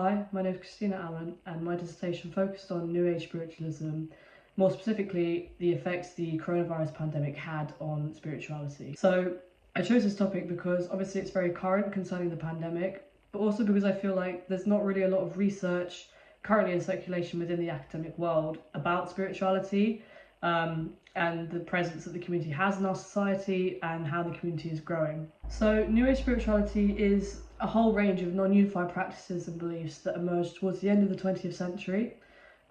Hi, my name is Krystyna Allen and my dissertation focused on New Age spiritualism, more specifically the effects the coronavirus pandemic had on spirituality. So I chose this topic because obviously it's very current concerning the pandemic, but also because I feel like there's not really a lot of research currently in circulation within the academic world about spirituality and the presence that the community has in our society and how the community is growing. So New Age spirituality is a whole range of non-unified practices and beliefs that emerged towards the end of the 20th century.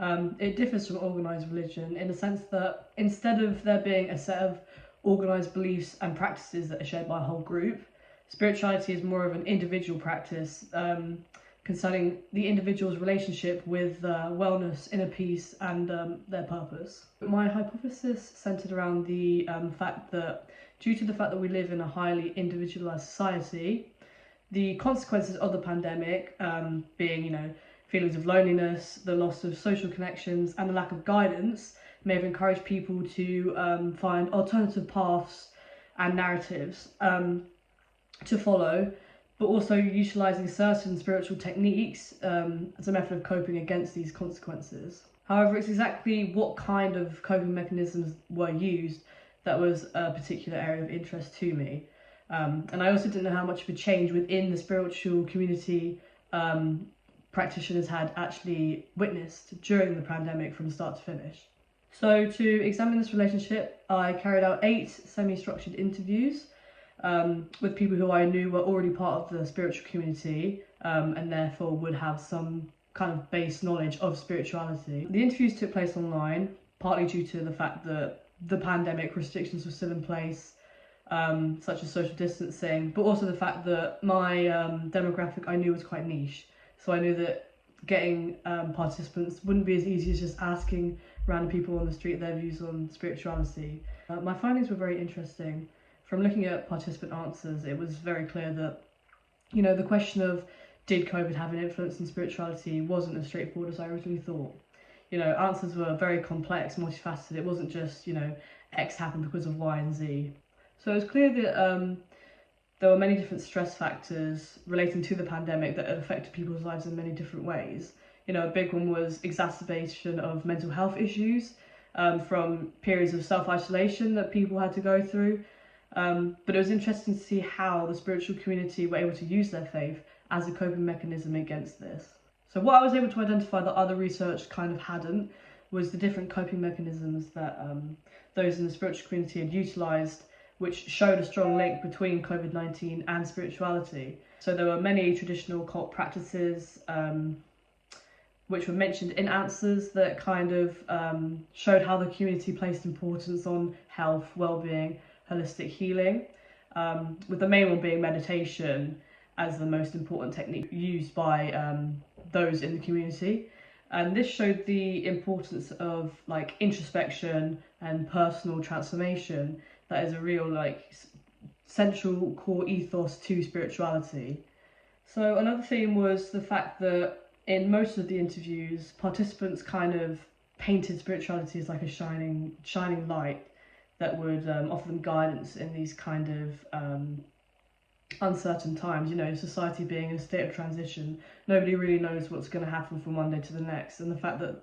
It differs from organised religion in the sense that instead of there being a set of organised beliefs and practices that are shared by a whole group, spirituality is more of an individual practice concerning the individual's relationship with wellness, inner peace and their purpose. My hypothesis centred around the fact that due to the fact that we live in a highly individualised society, the consequences of the pandemic being, feelings of loneliness, the loss of social connections and the lack of guidance may have encouraged people to find alternative paths and narratives to follow, but also utilising certain spiritual techniques as a method of coping against these consequences. However, it's exactly what kind of coping mechanisms were used that was a particular area of interest to me. And I also didn't know how much of a change within the spiritual community practitioners had actually witnessed during the pandemic from start to finish. So to examine this relationship, I carried out 8 semi-structured interviews with people who I knew were already part of the spiritual community and therefore would have some kind of base knowledge of spirituality. The interviews took place online, partly due to the fact that the pandemic restrictions were still in place, such as social distancing, but also the fact that my demographic I knew was quite niche. So I knew that getting participants wouldn't be as easy as just asking random people on the street their views on spirituality. My findings were very interesting. From looking at participant answers, it was very clear that, the question of did COVID have an influence on spirituality wasn't as straightforward as I originally thought. Answers were very complex, multifaceted. It wasn't just, X happened because of Y and Z. So it was clear that there were many different stress factors relating to the pandemic that had affected people's lives in many different ways. A big one was exacerbation of mental health issues from periods of self-isolation that people had to go through. But it was interesting to see how the spiritual community were able to use their faith as a coping mechanism against this. So what I was able to identify that other research kind of hadn't was the different coping mechanisms that those in the spiritual community had utilised, which showed a strong link between COVID-19 and spirituality. So there were many traditional cult practices which were mentioned in answers that kind of showed how the community placed importance on health, well-being, holistic healing, with the main one being meditation as the most important technique used by those in the community. And this showed the importance of introspection and personal transformation. That is a real central core ethos to spirituality. So another theme was the fact that in most of the interviews, participants kind of painted spirituality as like a shining light that would offer them guidance in these kind of uncertain times. Society being in a state of transition, nobody really knows what's going to happen from one day to the next, and the fact that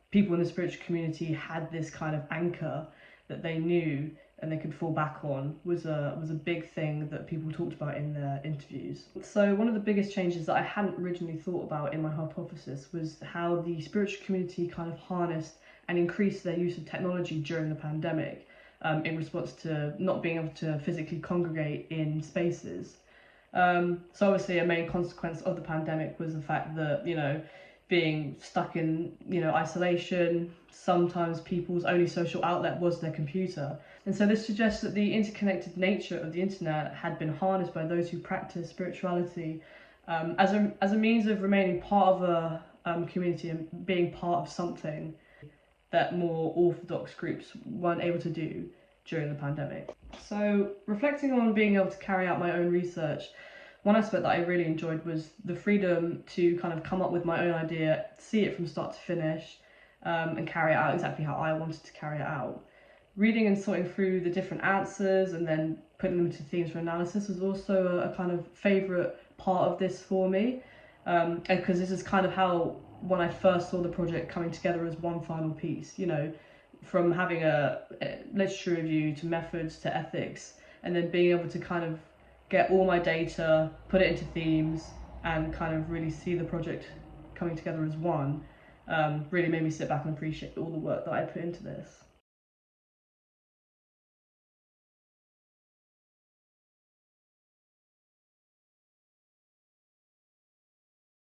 people in the spiritual community had this kind of anchor that they knew and they could fall back on was a big thing that people talked about in their interviews. So one of the biggest changes that I hadn't originally thought about in my hypothesis was how the spiritual community kind of harnessed and increased their use of technology during the pandemic in response to not being able to physically congregate in spaces. So obviously a main consequence of the pandemic was the fact that, being stuck in, isolation, sometimes people's only social outlet was their computer. And so this suggests that the interconnected nature of the internet had been harnessed by those who practice spirituality as a means of remaining part of a community and being part of something that more orthodox groups weren't able to do during the pandemic. So reflecting on being able to carry out my own research, one aspect that I really enjoyed was the freedom to kind of come up with my own idea, see it from start to finish, and carry it out exactly how I wanted to carry it out. Reading and sorting through the different answers and then putting them into themes for analysis was also a kind of favourite part of this for me. because this is kind of how, when I first saw the project coming together as one final piece, you know, from having a literature review to methods to ethics, and then being able to kind of get all my data, put it into themes, and kind of really see the project coming together as one, really made me sit back and appreciate all the work that I put into this.